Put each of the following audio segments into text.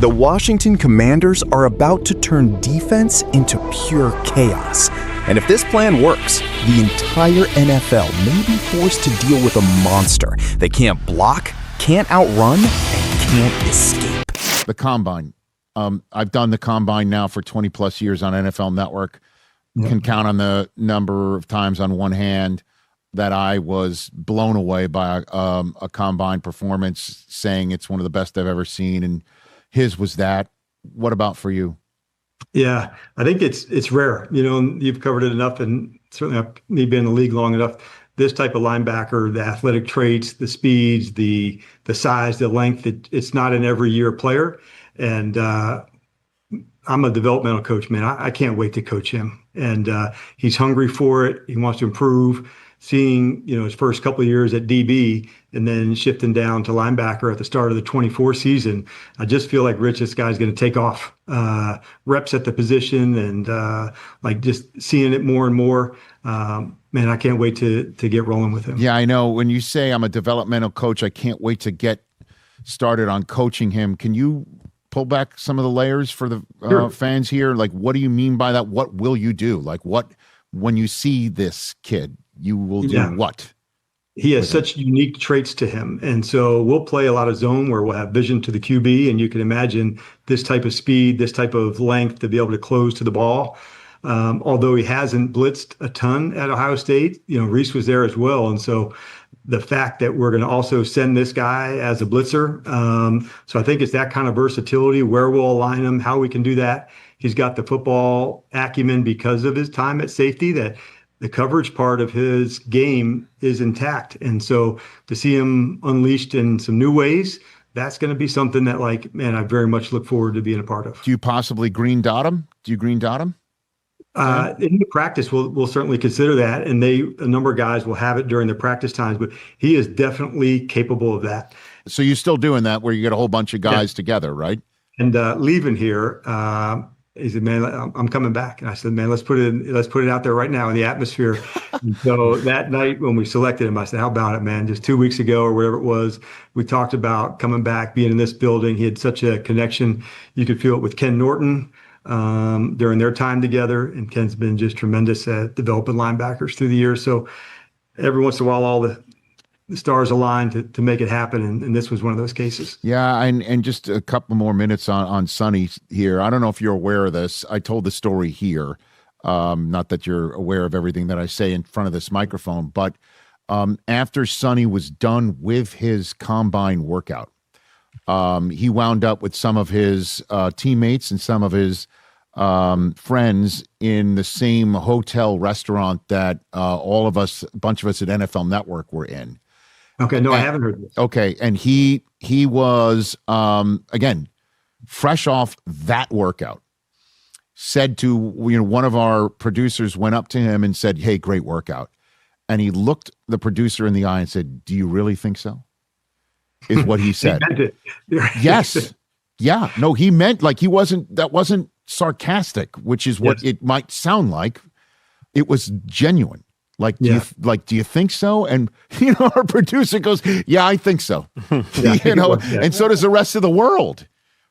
The Washington Commanders are about to turn defense into pure chaos. And if this plan works, the entire NFL may be forced to deal with a monster they can't block, can't outrun, and can't escape. The Combine. I've done the Combine now for 20 plus years on NFL Network. Yep. Can count on the number of times on one hand that I was blown away by a Combine performance, saying it's one of the best I've ever seen. And his was that. What about for you? Yeah, I think it's rare. You know, you've covered it enough, and certainly me being in the league long enough. This type of linebacker, the athletic traits, the speeds, the size, the length, it's not an every year player. And I'm a developmental coach, man. I can't wait to coach him. And he's hungry for it. He wants to improve. Seeing, you know, his first couple of years at DB and then shifting down to linebacker at the start of the 24 season, I just feel like this guy's going to take off reps at the position and like just seeing it more and more. Man, I can't wait to get rolling with him. Yeah, I know. When you say I'm a developmental coach, I can't wait to get started on coaching him. Can you pull back some of the layers for the Sure. fans here? Like, what do you mean by that? What will you do? Like, when you see this kid, you will do what? He has such unique traits to him. And so we'll play a lot of zone where we'll have vision to the QB, and you can imagine this type of speed, this type of length to be able to close to the ball. Although he hasn't blitzed a ton at Ohio State, you know, Reese was there as well. And so the fact that we're going to also send this guy as a blitzer. So I think it's that kind of versatility, where we'll align him, how we can do that. He's got the football acumen because of his time at safety, that the coverage part of his game is intact. And so to see him unleashed in some new ways, that's going to be something that, like, man, I very much look forward to being a part of. Do you possibly green dot him? Do you green dot him? In the practice, we'll certainly consider that. And a number of guys will have it during the practice times, but he is definitely capable of that. So you're still doing that where you get a whole bunch of guys together, right? And leaving here, he said, man, I'm coming back. And I said, man, let's put it out there right now in the atmosphere. And so that night when we selected him, I said, how about it, man? Just 2 weeks ago or whatever it was, we talked about coming back, being in this building. He had such a connection. You could feel it with Ken Norton during their time together. And Ken's been just tremendous at developing linebackers through the years. So every once in a while, all the stars aligned to make it happen, and this was one of those cases. Yeah, and just a couple more minutes on Sonny here. I don't know if you're aware of this. I told the story here. Not that you're aware of everything that I say in front of this microphone, but after Sonny was done with his combine workout, he wound up with some of his teammates and some of his friends in the same hotel restaurant that all of us, a bunch of us at NFL Network were in. Okay, no, I haven't heard this. Okay, and he was again fresh off that workout. Said to one of our producers went up to him and said, "Hey, great workout," and he looked the producer in the eye and said, "Do you really think so?" Is what he said. He meant it. Yes, yeah, no, he meant, like, that wasn't sarcastic, which is what it might sound like. It was genuine. Like, do you think so? And, our producer goes, yeah, I think so. And so does the rest of the world.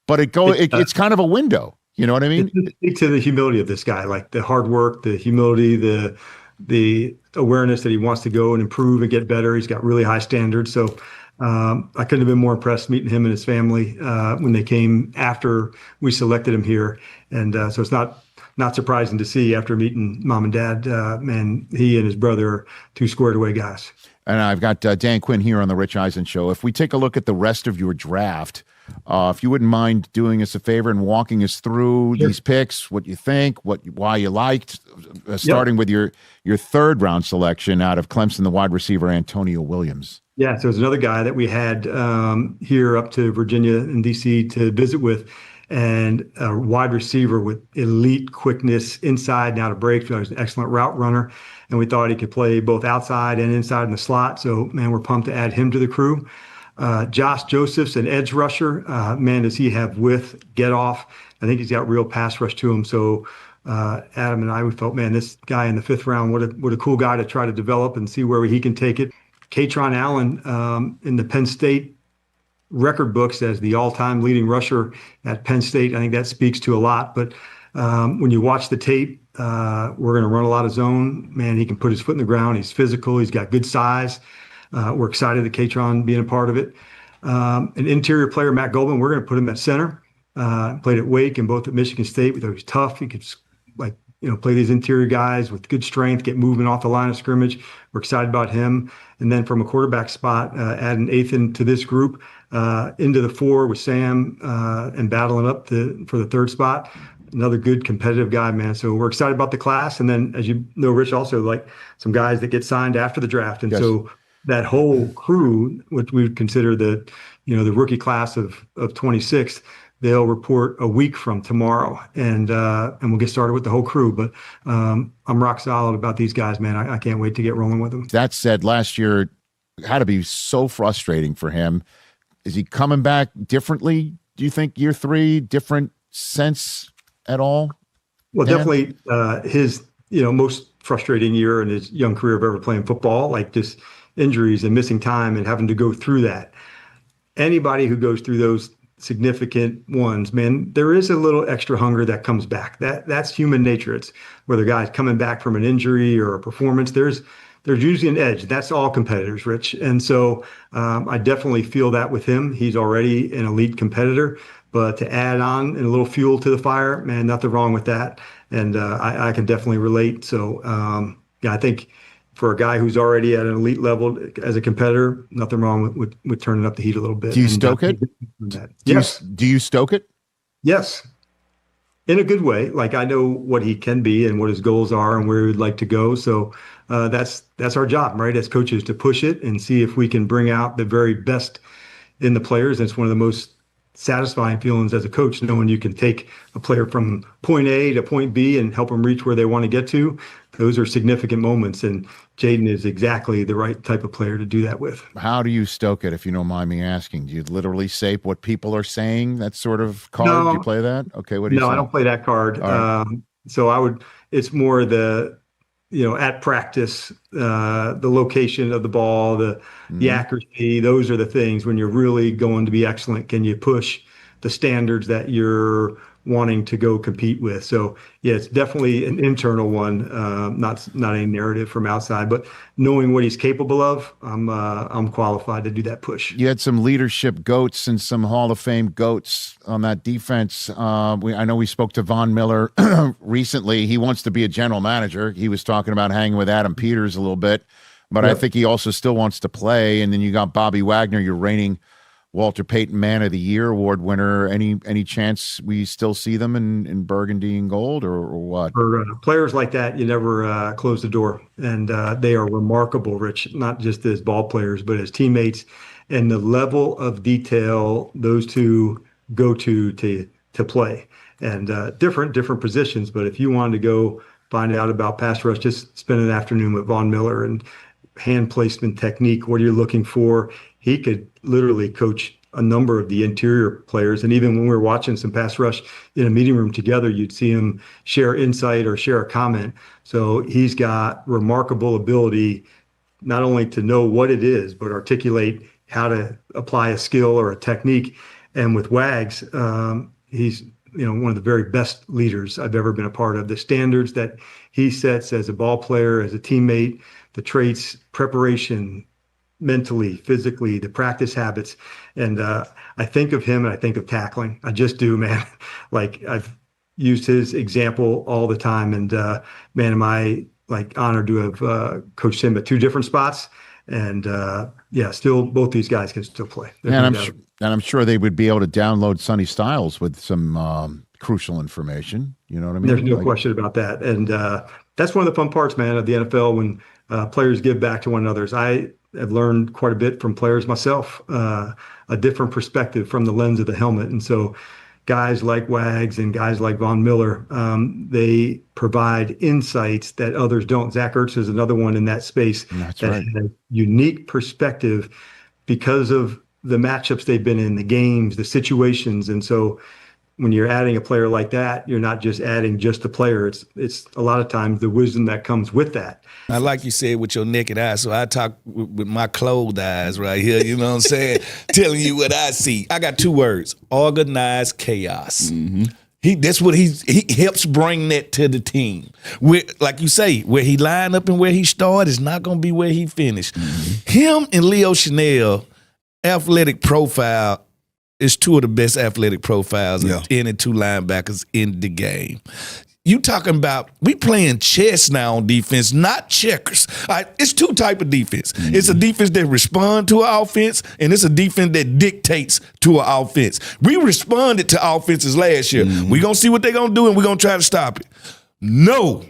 But it's kind of a window. You know what I mean? Speak to the humility of this guy, like the hard work, the humility, the awareness that he wants to go and improve and get better. He's got really high standards. So I couldn't have been more impressed meeting him and his family when they came after we selected him here. And so it's not surprising to see after meeting mom and dad, man, he and his brother are two squared away guys. And I've got Dan Quinn here on the Rich Eisen Show. If we take a look at the rest of your draft, if you wouldn't mind doing us a favor and walking us through these picks, what you think, why you liked, starting with your third round selection out of Clemson, the wide receiver Antonio Williams. Yeah, so it's another guy that we had here up to Virginia and DC to visit with. And a wide receiver with elite quickness inside and out of breaks. He was an excellent route runner, and we thought he could play both outside and inside in the slot. So, man, we're pumped to add him to the crew. Josh Joseph's an edge rusher. Man, does he have width, get off. I think he's got real pass rush to him. So Adam and I, we felt, man, this guy in the fifth round, what a cool guy to try to develop and see where he can take it. Katron Allen in the Penn State record books as the all-time leading rusher at Penn State. I think that speaks to a lot. But when you watch the tape, we're going to run a lot of zone. Man, he can put his foot in the ground. He's physical. He's got good size. We're excited that Katron being a part of it. An interior player, Matt Goldman, we're going to put him at center. Played at Wake and both at Michigan State. We thought he was tough. He could play these interior guys with good strength, get movement off the line of scrimmage. We're excited about him. And then from a quarterback spot, add an Athan to this group, into the 4 with Sam, and battling up for the 3rd spot. Another good competitive guy, man. So we're excited about the class. And then, as you know, Rich, also like some guys that get signed after the draft. And so that whole crew, which we would consider the rookie class of 26, they'll report a week from tomorrow, and we'll get started with the whole crew. But I'm rock solid about these guys, man. I can't wait to get rolling with them. That said, last year had to be so frustrating for him. Is he coming back differently? Do you think year 3, different sense at all? Well, Dan? Definitely his most frustrating year in his young career of ever playing football, like just injuries and missing time and having to go through that. Anybody who goes through those significant ones, man, there is a little extra hunger that comes back. That's human nature. It's whether guys coming back from an injury or a performance, there's usually an edge. That's all competitors, Rich. And so I definitely feel that with him. He's already an elite competitor, but to add on a little fuel to the fire, man, nothing wrong with that. And I can definitely relate. So I think for a guy who's already at an elite level as a competitor, nothing wrong with turning up the heat a little bit. Do you stoke it? Yes. Do you stoke it? Yes. In a good way. Like, I know what he can be and what his goals are and where he would like to go. So that's our job, right, as coaches, to push it and see if we can bring out the very best in the players. And it's one of the most satisfying feelings as a coach, knowing you can take a player from point A to point B and help them reach where they want to get to. Those are significant moments, and Jaden is exactly the right type of player to do that with. How do you stoke it, if you don't mind me asking? Do you literally say what people are saying, that sort of card? No, do you play that? Okay, what do you say? No, I don't play that card. Right. So it's more at practice, the location of the ball, the accuracy. Those are the things when you're really going to be excellent. Can you push the standards that you're wanting to go compete with? So yeah, it's definitely an internal one, not any narrative from outside, but knowing what he's capable of, I'm qualified to do that push. You had some leadership goats and some Hall of Fame goats on that defense. I know we spoke to Von Miller recently. He wants to be a general manager. He was talking about hanging with Adam Peters a little bit, but I think he also still wants to play. And then you got Bobby Wagner, your reigning Walter Payton Man of the Year award winner. Any chance we still see them in burgundy and gold, or what? For players like that, you never close the door. And they are remarkable, Rich, not just as ball players, but as teammates. And the level of detail those two go to play. And different positions. But if you wanted to go find out about pass rush, just spend an afternoon with Von Miller and hand placement technique. What are you looking for? He could literally coach a number of the interior players. And even when we were watching some pass rush in a meeting room together, you'd see him share insight or share a comment. So he's got remarkable ability, not only to know what it is, but articulate how to apply a skill or a technique. And with Wags, he's one of the very best leaders I've ever been a part of. The standards that he sets as a ball player, as a teammate, the traits, preparation, mentally, physically, the practice habits. And I think of him and I think of tackling. I just do, man. Like, I've used his example all the time. And man, am I honored to have coached him at 2 different spots. And still both these guys can still play. And I'm sure they would be able to download Sonny Styles with some crucial information. You know what I mean? There's no question about that. And that's one of the fun parts, man, of the NFL, when players give back to one another. I have learned quite a bit from players myself, a different perspective from the lens of the helmet. And so guys like Wags and guys like Von Miller, they provide insights that others don't. Zach Ertz is another one in that space. That's that right. has a unique perspective because of the matchups they've been in, the games, the situations. And so when you're adding a player like that, you're not just adding just the player. It's a lot of times the wisdom that comes with that. I like you said with your naked eyes, so I talk with my clothed eyes right here, you know what I'm saying? Telling you what I see. I got 2 words: organized chaos. That's what he helps bring that to the team. Like you say, where he line up and where he start is not going to be where he finished. Him and Leo Chanel, athletic profile, is 2 of the best athletic profiles of any 2 linebackers in the game. You talking about, we playing chess now on defense, not checkers. It's 2 type of defense. It's a defense that respond to an offense, and it's a defense that dictates to an offense. We responded to offenses last year. We gonna see what they gonna do, and we gonna try to stop it. No.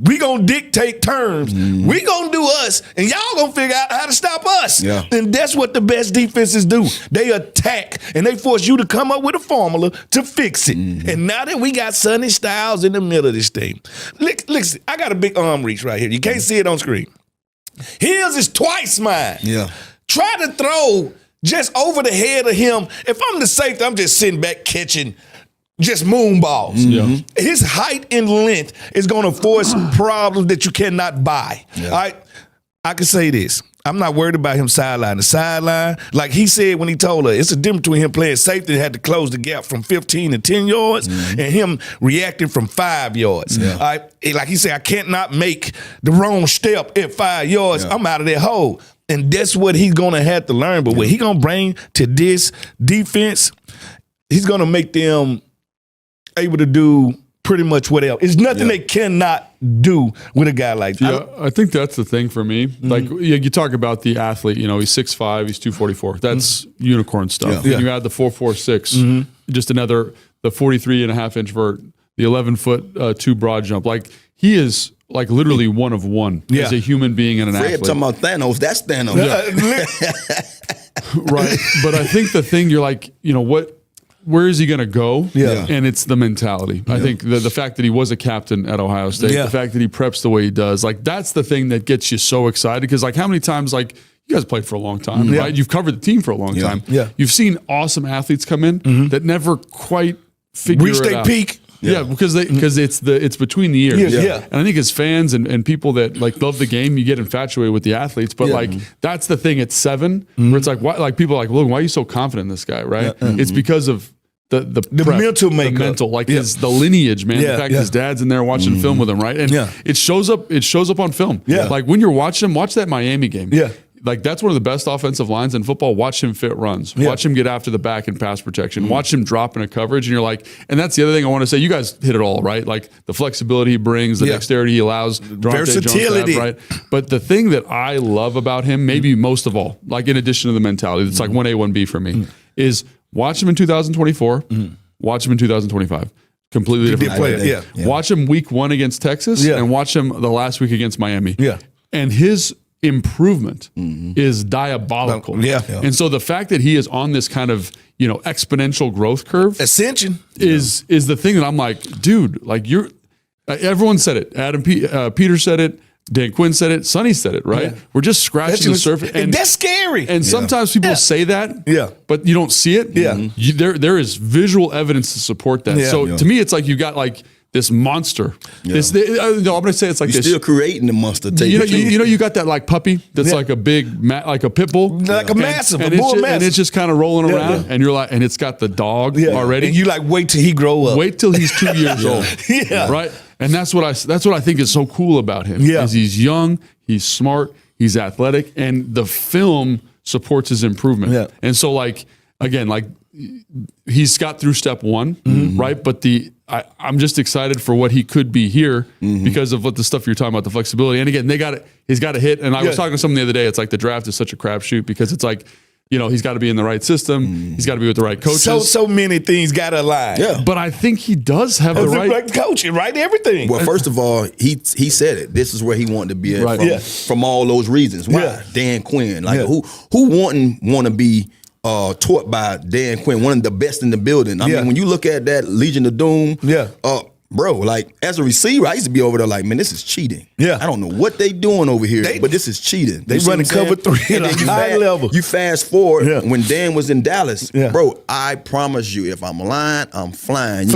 We gonna dictate terms. We gonna do us, and y'all gonna figure out how to stop us. And that's what the best defenses do. They attack, and they force you to come up with a formula to fix it. And now that we got Sonny Styles in the middle of this thing, listen, I got a big arm reach right here. You can't see it on screen. His is twice mine. Try to throw just over the head of him. If I'm the safety, I'm just sitting back catching just moon balls. His height and length is going to force problems that you cannot buy. All right? I can say this. I'm not worried about him sideline. The sideline, like he said when he told her, it's a difference between him playing safety and had to close the gap from 15 to 10 yards and him reacting from 5 yards. All right? Like he said, I can't not make the wrong step at 5 yards. I'm out of that hole. And that's what he's going to have to learn. But what he's going to bring to this defense, he's going to make them able to do pretty much whatever. It's nothing they cannot do with a guy like that. Yeah, I think that's the thing for me. Like you talk about the athlete, he's 6'5", he's 244. That's unicorn stuff. And you add the 4.46, just another, the 43.5-inch vert, the 11-foot 2 broad jump. Like he is like literally one of one as a human being and an athlete. Talking about Thanos, that's Thanos. Right. But I think the thing you're like, where is he going to go? And it's the mentality. I think the fact that he was a captain at Ohio State, the fact that he preps the way he does, like that's the thing that gets you so excited. Because like how many times, like you guys played for a long time, right? You've covered the team for a long time. You've seen awesome athletes come in that never quite figure reach it out. their peak. Yeah, because it's between the years. And I think as fans and people that like love the game, you get infatuated with the athletes. But like that's the thing at 7, where it's like why, like people are like, look, why are you so confident in this guy? Right? It's because of the prep, mental makeup, the mental, like the lineage, man. The fact his dad's in there watching film with him, right? And it shows up. It shows up on film. Like when you're watching, watch that Miami game. Like that's one of the best offensive lines in football. Watch him fit runs. Watch him get after the back in pass protection. Watch him drop in a coverage. And you're like, and that's the other thing I want to say. You guys hit it all, right? Like the flexibility he brings, the dexterity he allows, versatility, right? But the thing that I love about him, maybe most of all, like in addition to the mentality, it's like 1A, 1B for me, is watch him in 2024, watch him in 2025. Completely different player. Watch him week 1 against Texas and watch him the last week against Miami. And his improvement is diabolical. And so the fact that he is on this kind of, exponential growth curve, ascension, is the thing that I'm like, dude, like everyone said it. Peter said it. Dan Quinn said it. Sonny said it, right? We're just scratching the surface. And that's scary. And sometimes people say that, but you don't see it. There is visual evidence to support that. So to me, it's like you got like this monster. I'm going to say it's like You're this. still creating the monster. You got that like puppy that's like a big, like a pit bull. Like a massive, and it's just kind of rolling around. And you're like, and it's got the dog already. And you like, wait till he grow up. Wait till he's 2 years old. Right? And that's what I think is so cool about him. Is he's young, he's smart, he's athletic, and the film supports his improvement. And so like, again, like he's got through step 1, right? But I'm just excited for what he could be here because of what the stuff you're talking about, the flexibility. And again, he's got to hit. And I was talking to someone the other day, it's like the draft is such a crapshoot because it's like, he's got to be in the right system. He's got to be with the right coaches. So many things got to align. But I think he does have the right coaching, right? Everything. Well, first of all, he said it. This is where he wanted to be at from all those reasons. Why? Dan Quinn. Like who wouldn't want to be taught by Dan Quinn, one of the best in the building. I mean, when you look at that Legion of Doom, bro, like as a receiver, I used to be over there like, man, this is cheating. Yeah. I don't know what they doing over here, but this is cheating. They running cover 3 at a high level. You fast forward when Dan was in Dallas, Yeah. bro, I promise you, if I'm lying, I'm flying.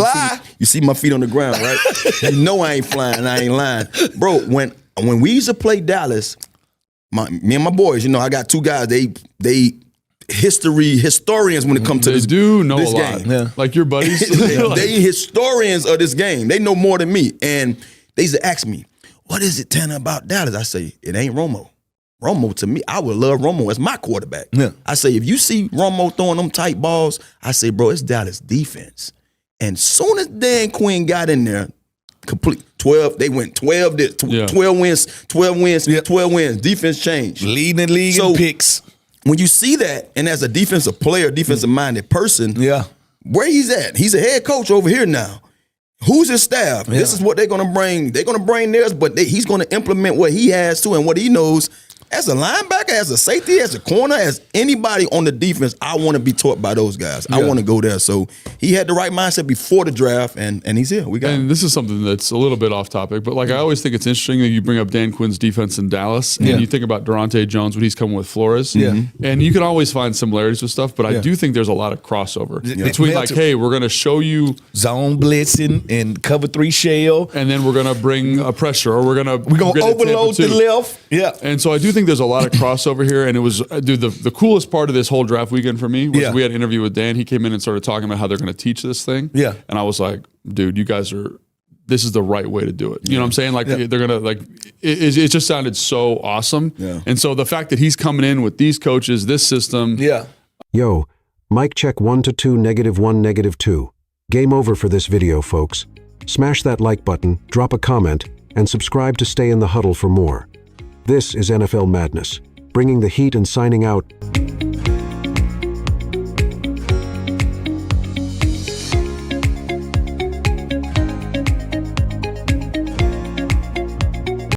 You see my feet on the ground, right? You know I ain't flying, I ain't lying. Bro, when we used to play Dallas, me and my boys, you know, I got 2 guys, they historians when it comes to this. They do know this a lot. game. Yeah. Like your buddies. they historians of this game. They know more than me. And they used to ask me, what is it, Tanner, about Dallas? I say, it ain't Romo. Romo, to me, I would love Romo as my quarterback. Yeah. I say, if you see Romo throwing them tight balls, I say, bro, it's Dallas defense. And soon as Dan Quinn got in there, complete 12, they went 12 wins, 12 wins. Defense changed. Leading the league in picks. When you see that, and as a defensive player, defensive-minded person, where he's at, he's a head coach over here now. Who's his staff? Yeah. This is what they're going to bring. They're going to bring theirs, but he's going to implement what he has to and what he knows. As a linebacker, as a safety, as a corner, as anybody on the defense, I want to be taught by those guys. I want to go there. So he had the right mindset before the draft, and he's here. We got him. This is something that's a little bit off topic, but like I always think it's interesting that you bring up Dan Quinn's defense in Dallas, and you think about Durante Jones when he's coming with Flores. And you can always find similarities with stuff, but I do think there's a lot of crossover between like, hey, we're going to show you zone blitzing and cover 3 shell, and then we're going to bring a pressure, or we're going to overload the left. Yeah. And so I do think there's a lot of crossover here, and it was, dude, the coolest part of this whole draft weekend for me was we had an interview with Dan. He came in and started talking about how they're going to teach this thing. Yeah. And I was like, dude, you guys this is the right way to do it. You know what I'm saying? Like they're going to like, it just sounded so awesome. Yeah. And so the fact that he's coming in with these coaches, this system. Yeah. Yo, mic check 1 to 2, -1, -2. Game over for this video, folks. Smash that like button, drop a comment, and subscribe to stay in the huddle for more. This is NFL Madness, bringing the heat and signing out.